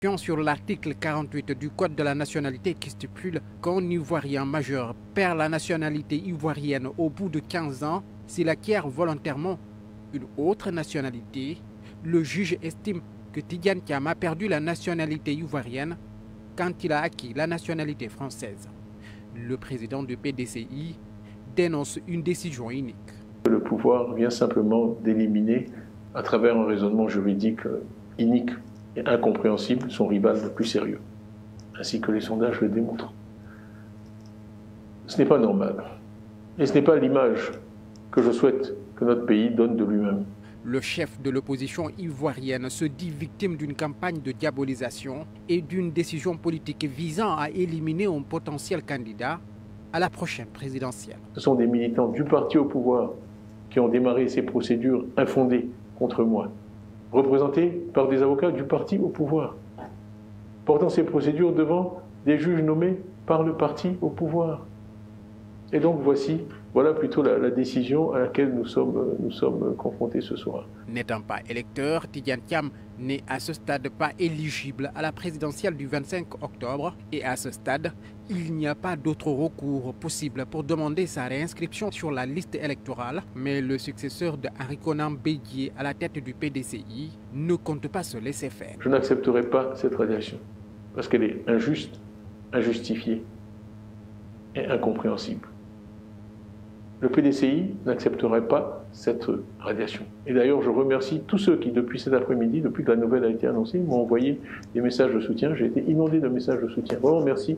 question sur l'article 48 du Code de la nationalité qui stipule qu'un Ivoirien majeur perd la nationalité ivoirienne au bout de 15 ans s'il acquiert volontairement une autre nationalité, le juge estime que Tidiane Thiam a perdu la nationalité ivoirienne quand il a acquis la nationalité française. Le président du PDCI dénonce une décision inique. Le pouvoir vient simplement d'éliminer, à travers un raisonnement juridique inique et incompréhensible, son rival le plus sérieux, ainsi que les sondages le démontrent. Ce n'est pas normal, et ce n'est pas l'image que je souhaite que notre pays donne de lui-même. Le chef de l'opposition ivoirienne se dit victime d'une campagne de diabolisation et d'une décision politique visant à éliminer un potentiel candidat à la prochaine présidentielle. Ce sont des militants du parti au pouvoir qui ont démarré ces procédures infondées contre moi, représentés par des avocats du parti au pouvoir, portant ces procédures devant des juges nommés par le parti au pouvoir. Et donc voilà plutôt la décision à laquelle nous sommes confrontés ce soir. N'étant pas électeur, Tidiane Thiam n'est à ce stade pas éligible à la présidentielle du 25 octobre et à ce stade, il n'y a pas d'autre recours possible pour demander sa réinscription sur la liste électorale, mais le successeur de Henri Konan Bédié à la tête du PDCI ne compte pas se laisser faire. Je n'accepterai pas cette radiation parce qu'elle est injuste, injustifiée et incompréhensible. Le PDCI n'accepterait pas cette radiation. Et d'ailleurs, je remercie tous ceux qui, depuis cet après-midi, depuis que la nouvelle a été annoncée, m'ont envoyé des messages de soutien. J'ai été inondé de messages de soutien. Vraiment, merci.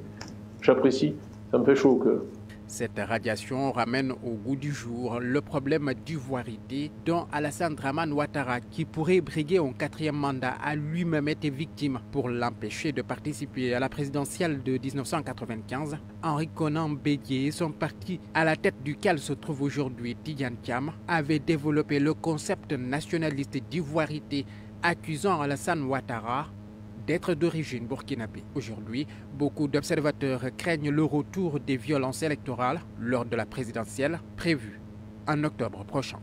J'apprécie. Ça me fait chaud au cœur. Cette radiation ramène au goût du jour le problème d'ivoirité dont Alassane Dramane Ouattara, qui pourrait briguer un 4e mandat, a lui-même été victime pour l'empêcher de participer à la présidentielle de 1995. Henri Konan Bédié, son parti à la tête duquel se trouve aujourd'hui Tidiane Thiam, avait développé le concept nationaliste d'ivoirité, accusant Alassane Ouattara d'être d'origine burkinabé. Aujourd'hui, beaucoup d'observateurs craignent le retour des violences électorales lors de la présidentielle prévue en octobre prochain.